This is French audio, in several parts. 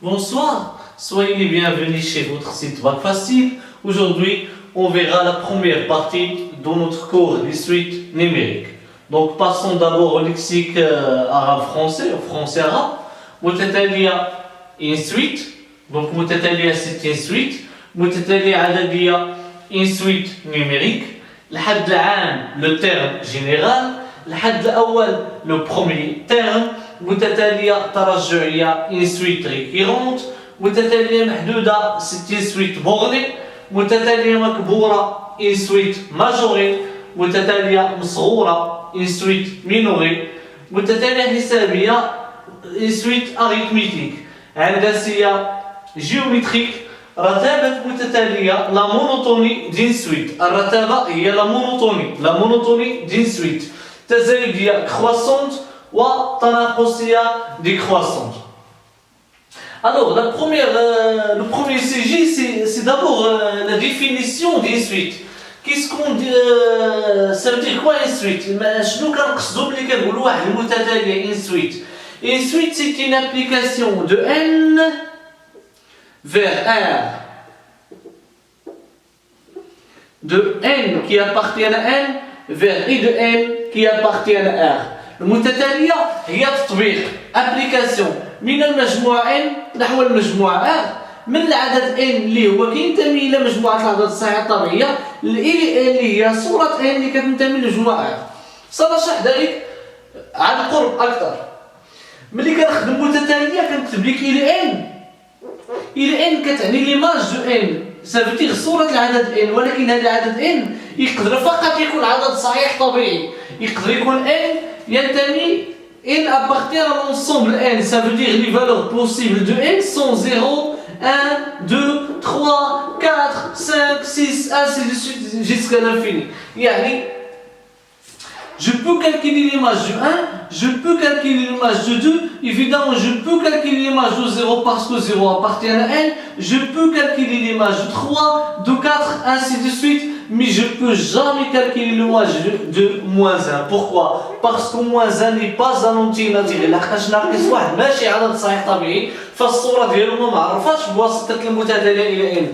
Bonsoir, soyez les bienvenus chez votre site Bac Facile. Aujourd'hui, on verra la première partie de notre cours d'histoire numérique. Donc, passons d'abord au lexique arabe-français, français-arabe. متتالية in suite. Donc, متتالية c'est in suite. متتالية عددية in suite numérique. الحد العام le terme général. الحد الأول le premier terme. متتالية ترجعية in suite récurrente. متتالية محدودة c'est in suite bornée. متتالية مكبورة in suite majorée. متتالية مصغورة in suite minorée. متتالية حسابية in suite arithmétique. هندسية géométrique. رتابة متتالية la monotonie d'une suite. الرتابة هي la monotonie d'une suite. تزايدية croissante وتناقصية décroissante. Alors, le premier sujet, c'est d'abord la définition d'une suite. Qu'est-ce qu'on dit, ça veut dire quoi une suite? شنو كنقصدو ملي كنقولوا واحد المتتالية une suite? Une suite, c'est une application de n vers R. De n qui appartient à n vers i de n qui appartient à R. المتتالية هي تطبيق application من المجموعة n نحو المجموعة R من العدد n اللي هو كينتمي إلى مجموعة الأعداد الصحيحة الطبيعية اللي هي صورة n اللي كتنتمي لمجموعة R. سنشرح ذلك عن قرب أكثر. ملي كنخدم متتالية كنكتب لك إلى n كتعني ليماج دو n. Ça veut dire صورة العدد n، ولكن هذا العدد n يقدر فقط يكون عدد صحيح طبيعي. يقدر يكون n ينتمي n appartient à l'ensemble n. Ça veut dire les valeurs possibles de n sont 0, 1, 2, 3, 4, 5, 6, ainsi de suite jusqu'à l'infini. يعني je peux calculer l'image du 1, je peux calculer l'image du 2, évidemment je peux calculer l'image du 0 parce que 0 appartient à n, je peux calculer l'image du 3, du 4, ainsi de suite, mais je ne peux jamais calculer l'image de moins 1. Pourquoi? Parce que moins 1 n'est pas un entier naturel. لحقاش ناقص واحد ماشي عدد صحيح طبيعي فالصورة ديالو ما معرفاش بواسطة المتتالية إلى n.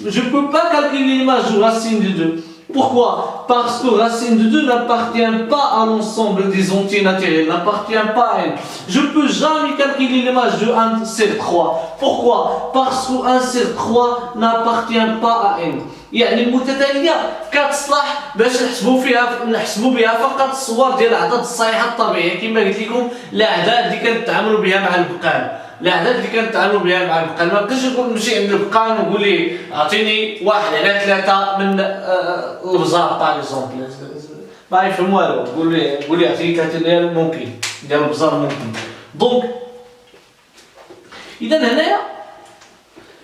Je ne peux pas calculer l'image de racine de 2. Pourquoi? Parce que racine de 2 n'appartient pas à l'ensemble des entiers naturels, n'appartient pas à n. Je ne peux jamais calculer l'image de 1 sur 3. Pourquoi? Parce que 1 sur 3 n'appartient pas à n. يعني المتتالية كتصلح باش نحسبوا بها فقط الصور ديال الأعداد الصحيحة الطبيعية كما قلت لكم الأعداد اللي كنتعاملوا بها مع البقال. الأعداد اللي كنتعاملوا بها مع البقال ما بقاش نمشي عند البقال ونقول ليه اعطيني 1 على 3 من البزار باغ اكزومبل ما يفهم والو. قول لي اعطيني 3 ديال ممكن ديال البزار ممكن. دونك إذا هنايا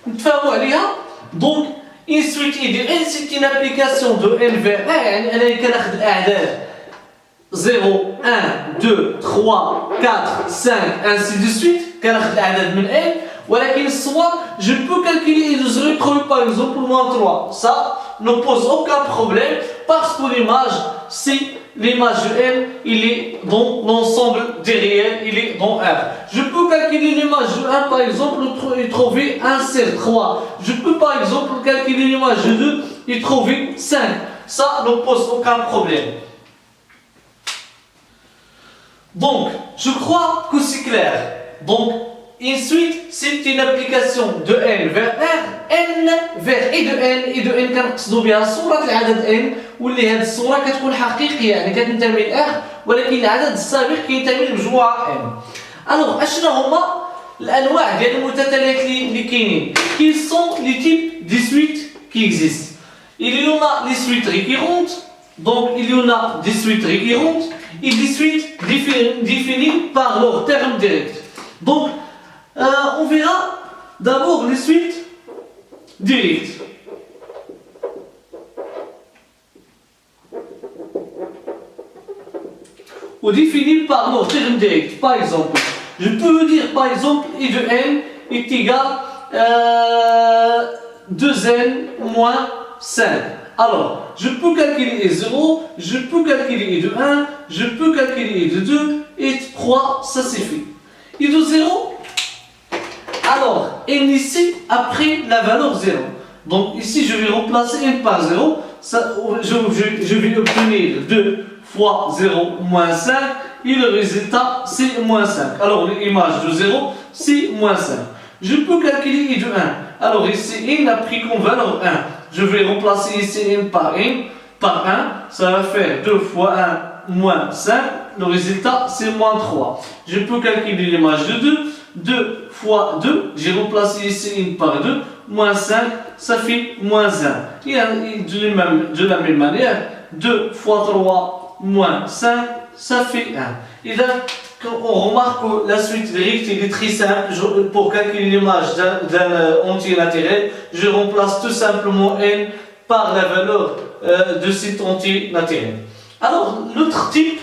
نتفاهموا عليها. دونك une suite de n c'est une application de n vers r. يعني أنا كناخذ الأعداد 0, 1, 2, 3, 4, 5, ainsi de suite. كناخذ الأعداد من n. ولكن الصور je peux calculer et je retrouve par exemple moins 3. Ça ne pose aucun problème parce que l'image c'est l'image de n, il est dans l'ensemble des réels, il est dans R. Je peux calculer l'image de 1 par exemple et trouver 1 sur 3. Je peux par exemple calculer l'image de 2 et trouver 5. Ça ne pose aucun problème. Donc, je crois que c'est clair. Donc, ensuite, c'est une application de n vers R, n vers i de n كنقصدوا بها صورة العدد n واللي هذه الصورة كتكون حقيقية يعني كتنتمي ل R ولكن العدد السابق كينتمي لمجموعة n. Alors, اشنو هما الأنواع ديال المتتاليات اللي كاينين؟ Quels sont les types de suites qui existent? Il y en a les suites récurrentes, donc il y en a des suites récurrentes et des suites définies par leur terme direct. Donc, on verra d'abord les suites directes. Ou définies par leur terme direct. Par exemple, je peux dire par exemple i de n est égal à 2n moins 5. Alors, je peux calculer i 0, je peux calculer i de 1, je peux calculer i de 2 et 3, ça suffit. I de 0, Alors, n ici après la valeur 0. Donc ici je vais remplacer n par 0. Ça, je vais obtenir 2 fois 0 moins 5 et le résultat c'est moins 5. Alors l'image de 0 c'est moins 5. Je peux calculer i de 1. Alors ici n a pris comme valeur 1. Je vais remplacer ici n par 1. Ça va faire 2 fois 1 moins 5. Le résultat c'est moins 3. Je peux calculer l'image de 2. 2 fois 2, j'ai remplacé ici n par 2. Moins 5, ça fait moins 1. Et de la même manière, 2 fois 3 moins 5, ça fait 1. Et là, on remarque que la suite directe est très simple. Pour calculer l'image d'un entier naturel, je remplace tout simplement n par la valeur de cet entier naturel. Alors, l'autre type,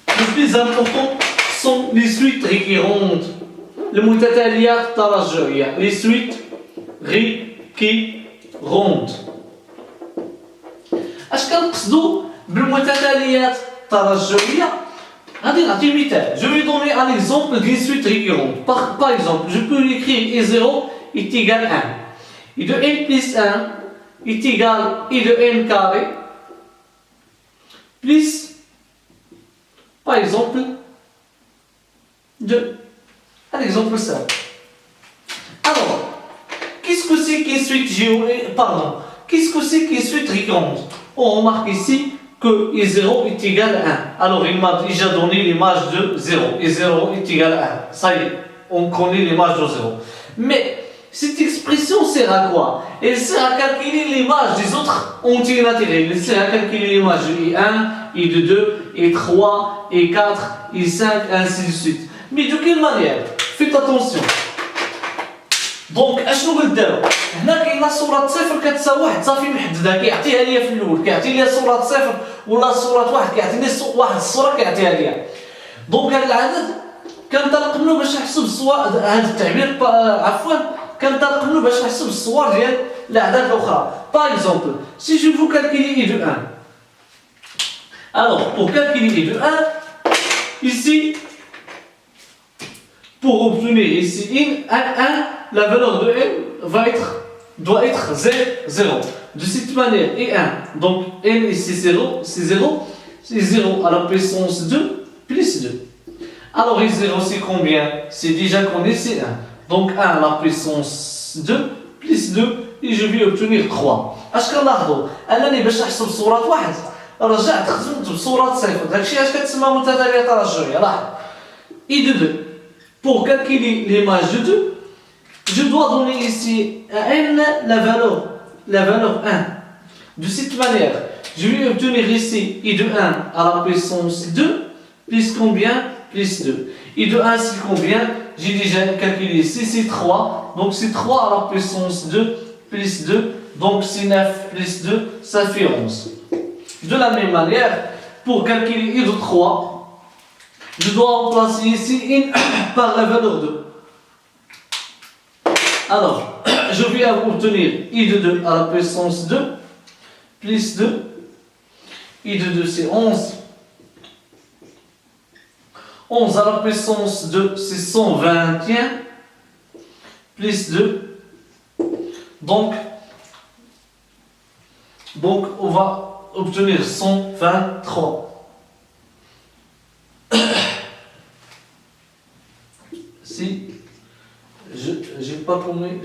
le plus important, sont les suites récurrentes. المتتاليات الترجعية. Les suites récurrentes. اش كنقصدوا بالمتتاليات الترجعية؟ غادي نعطي مثال. Je vais donner un exemple d'une suite récurrente. Par exemple, je peux écrire i0 est égal à 1. I de n plus 1 est égal à i de n carré plus, par exemple, 2. Un exemple simple. Alors, qu'est-ce que c'est qu'une suite qu'est-ce que c'est qu'une suite récurrente? On remarque ici que I0 est égal à 1. Alors, il m'a déjà donné l'image de 0. I0 est égal à 1. Ça y est, on connaît l'image de 0. Mais, cette expression sert à quoi? Elle sert à calculer l'image des autres entiers naturels. Elle sert à calculer l'image de I1, I2, I3, I4, I5, ainsi de suite. Mais de quelle manière? Faites attention. دونك اشنو غنديرو؟ هنا كاينه صوره صفر كتساوي واحد صافي محدده كيعطيها ليا في الاول، كيعطي ليا صوره صفر ولا صوره واحد كيعطيني واحد الصوره كيعطيها ليا. دونك هذا العدد كنطلق منه باش نحسب الصور، هذا التعبير عفوا كنطلق منه باش نحسب الصور ديال الاعداد الاخرى. باغ اكزومبل سي جو فو كالكولي اي دو 1. Alors pour calculer i de 1, ici pour obtenir ici n1, la valeur de n doit être 0. De cette manière, et1, donc n ici 0, c'est 0, c'est 0 à la puissance 2 plus 2. Alors i0 c'est combien? C'est déjà qu'on est, c'est 1. Donc 1 à la puissance 2 plus 2, et je vais obtenir 3. اش كنلاحظوا انني باش نحسب صورة واحد رجعت خدمت بصورة صفر. داكشي اش كتسمى متتالية ترجعية. لاحظ i de 2. Pour calculer l'image de 2, je dois donner ici à n la valeur 1. De cette manière, je vais obtenir ici i de 1 à la puissance 2 plus combien? Plus 2. I de 1 c'est combien? J'ai déjà calculé ici, c'est 3. Donc c'est 3 à la puissance 2 plus 2. Donc c'est 9 plus 2, ça fait 11. De la même manière, pour calculer i de 3, je dois remplacer ici n par la valeur 2. Alors, je vais obtenir i de 2 à la puissance 2 plus 2. I de 2 c'est 11. 11 à la puissance 2 c'est 121 plus 2. Donc on va obtenir 123. Si j'ai pas tourné.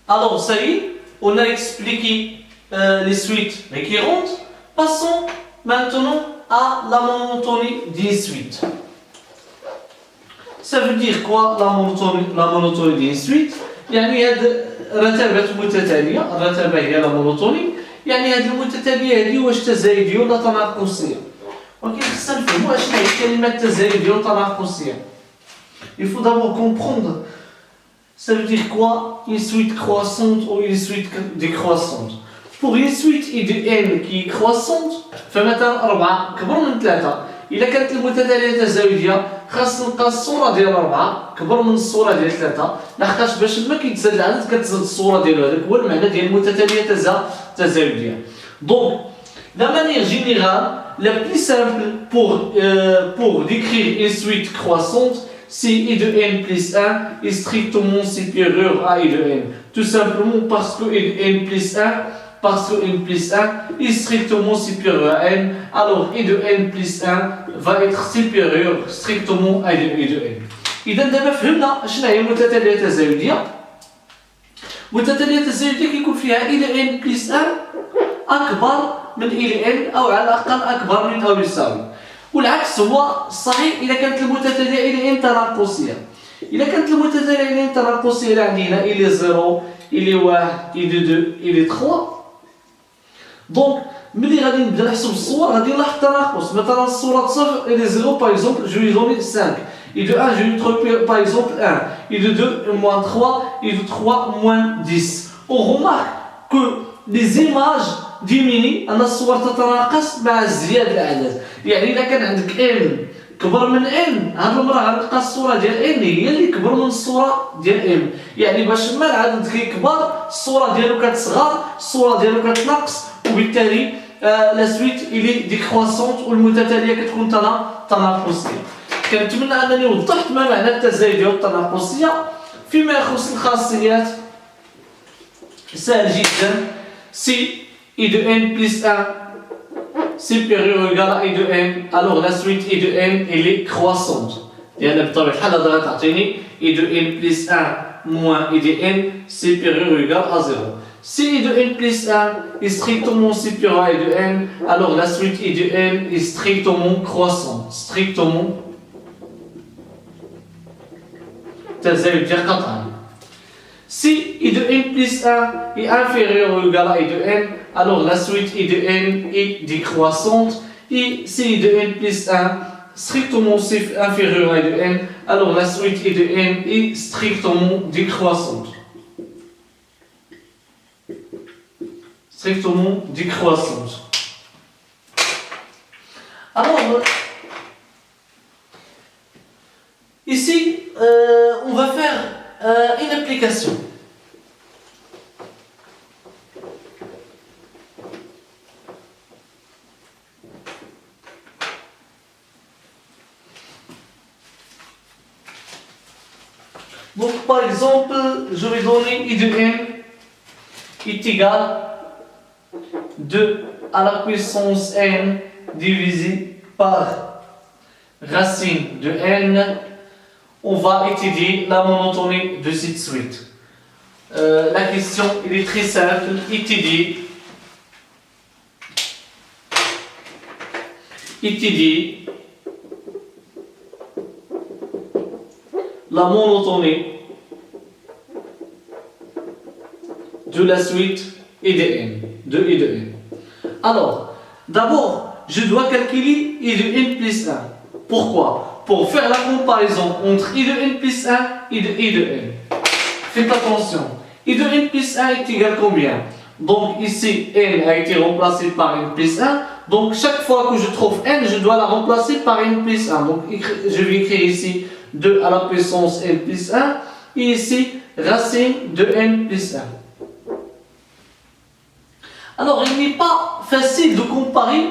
Alors ça y est, on a expliqué les suites récurrentes. Passons maintenant à la monotonie des suites. Ça veut dire quoi la monotonie des suites؟ يعني هاد رتبات متتالية، الرتبة هي لا مونوتوني، يعني هاد المتتالية هادي واش تزايدية ولا تناقصية؟ ولكن خصنا نفهموا اشنو هي الكلمة تزايدية ولا تناقصية. Il faut d'abord comprendre ça veut dire quoi une suite croissante ou une suite décroissante. Pour une suite I de n qui est croissante فمثلا 4 كبر من 3. إلا كانت المتتالية تزايدية خاص نلقى الصورة ديال 4 كبر من الصورة ديال 3 لحقاش باش ما كيتزاد العدد كتزاد الصورة ديالو. هذاك هو المعنى ديال المتتالية تزايدية. Donc la manière générale la plus simple pour décrire une suite croissante si I de n plus 1 est strictement supérieur à I de n. Tout simplement parce que I de n plus 1, parce que n plus 1 est strictement supérieur à n, alors I de n plus 1 va être supérieur strictement à I de n. إذا دابا فهمنا شنو هي المتتالية التزايدية. المتتالية التزايدية كيكون فيها I de n plus 1 أكبر من I de n أو على الأقل أكبر من أو يساوي. والعكس هو صحيح إذا كانت المتتالية I de n تناقصية. إذا كانت المتتالية I de n تناقصية عندنا I de 0 I de 1 I de 2 I de 3. دونك ملي غادي نبدا نحسب الصور غادي نلاحظ التناقص. مثلا الصورة صفر I de 0 par exemple je lui donne 5. I de 1 je lui trouve par exemple 1. I de 2 moins 3. I de 3 moins 10. On remarque que les images diminuent أن الصور تتناقص مع ازدياد الأعداد. يعني إذا كان عندك n كبر من n هاد المرة غنلقى الصورة ديال n هي اللي كبر من الصورة ديال m. يعني باش ما العدد كيكبر الصورة ديالو كتصغر الصورة ديالو كتنقص وبالتالي لا سويت إلي ديكروسونت والمتتالية كتكون تناقصية. كنتمنى أنني وضحت ما معنى التزايدية والتناقصية. فيما يخص الخاصيات سهل جدا. Si I de n plus 1 supérieur ou égal à I de n, alors la suite I de n elle est croissante. لأن بطبيعة الحال هذا غتعطيني I de n plus 1 moins I de n supérieur ou égal à 0. Si I de n plus 1 est strictement supérieur à I de n, alors la suite I de n est strictement croissante. Strictement تزايدية قطعا. Si I de n plus 1 est inférieur ou égal à I de n, alors la suite I de n est décroissante. Et si I de n plus 1 strictement inférieur à I de n, alors la suite I de n est strictement décroissante. Strictement décroissante. Alors, ici, on va faire une application. Donc par exemple, je vais donner I de n est égal à 2 à la puissance n divisé par racine de n. On va étudier la monotonie de cette suite. La question elle est très simple. Étudier la monotonie de la suite I de n. Alors, d'abord, je dois calculer I de n plus 1. Pourquoi? Pour faire la comparaison entre I de n plus 1 et I de n. Faites attention. I de n plus 1 est égal à combien? Donc ici, n a été remplacé par n plus 1. Donc chaque fois que je trouve n, je dois la remplacer par n plus 1. Donc je vais écrire ici 2 à la puissance n plus 1. Et ici, racine de n plus 1. Alors il n'est pas facile de comparer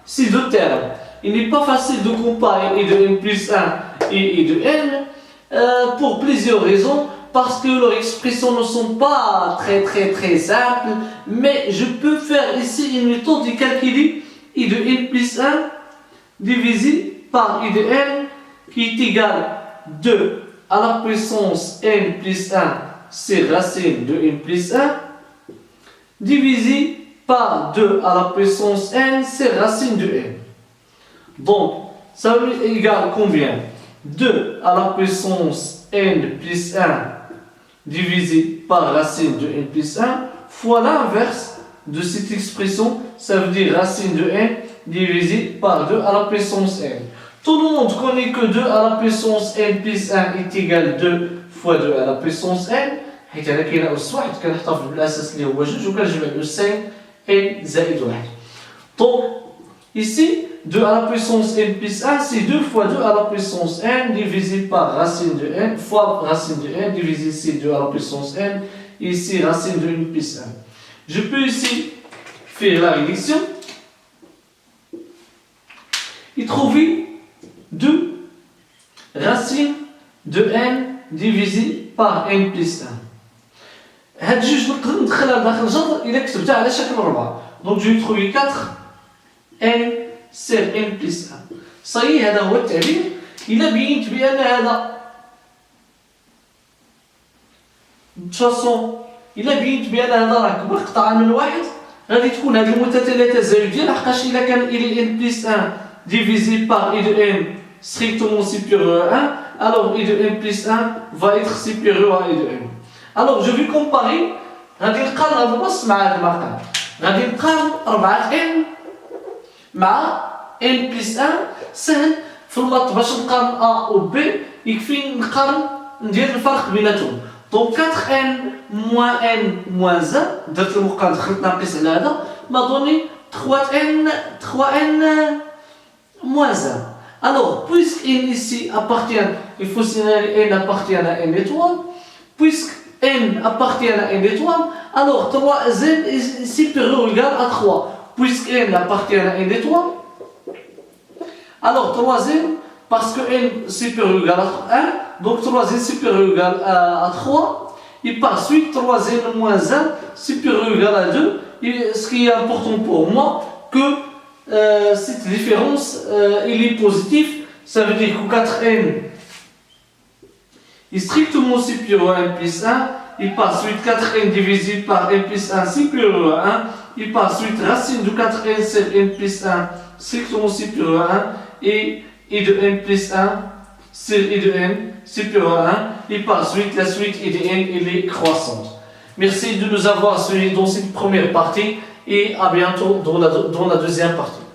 ces deux termes. Il n'est pas facile de comparer I de n plus 1 et I de n pour plusieurs raisons. Parce que leurs expressions ne sont pas très simples. Mais je peux faire ici une méthode de calculer I de n plus 1 divisé par I de n qui est égal à 2 à la puissance n plus 1, c'est racine de n plus 1, divisé par 2 à la puissance n, c'est racine de n. Donc, ça va être égal à combien? 2 à la puissance n plus 1 divisé par racine de n plus 1 fois l'inverse de cette expression, ça veut dire racine de n divisé par 2 à la puissance n. Tout le monde connaît que 2 à la puissance n plus 1 est égal à 2 fois 2 à la puissance n. حيت هنا كاين أس واحد كنحتفظ بالأساس اللي هو 2 وكنجمع الأسين n زائد 1. Donc ici 2 à la puissance n plus 1 c'est 2 fois 2 à la puissance n divisé par racine de n fois racine de n divisé ici 2 à la puissance n et ici racine de n plus 1. Je peux ici faire la réduction et trouver 2 racine de n divisé par n plus 1. هاد جوج نقدر ندخلها لداخل الجذر إلا كتبتها على شكل 4. Donc je vais trouver 4 n sur n plus 1. صحيح هذا هو التعبير. إلا بينت بأن هذا بفاصون إلا بينت بأن هذا راه كبر قطعة من واحد غادي تكون هذه المتتالية تزايدية لحقاش إلا كان إلي n plus 1 divisé par i de n strictement supérieur à 1, alors i de n plus 1 va être supérieur à i de n. Alors je vais comparer غادي نقارن هذا النص مع هذا المقام. غادي نقارن 4 n مع n plus 1. سهل في اللط باش نقارن a و b يكفي نقارن ندير الفرق بيناتهم. دونك 4n moins n moins 1 درت المقام دخلت ناقص على هذا ما دوني 3n moins 1. Alors puisque n ici appartient, il faut signaler n appartient à n étoile. Puisque n appartient à n étoile, alors 3n est supérieur ou égal à 3. Puisque n appartient à n étoile, alors 3n, parce que n supérieur ou égal à 1, donc 3n supérieur ou égal à 3, et par suite 3n moins 1 supérieur ou égal à 2. Et ce qui est important pour moi, que cette différence elle est positive, ça veut dire que 4n est strictement supérieur à n plus 1, et par suite 4n divisé par n plus 1 supérieur à 1, et par suite racine de 4n sur n plus 1 strictement supérieur à 1, et i de n plus 1 sur i de n supérieur à 1, et par suite la suite i de n elle est croissante. Merci de nous avoir suivis dans cette première partie et à bientôt dans la deuxième partie.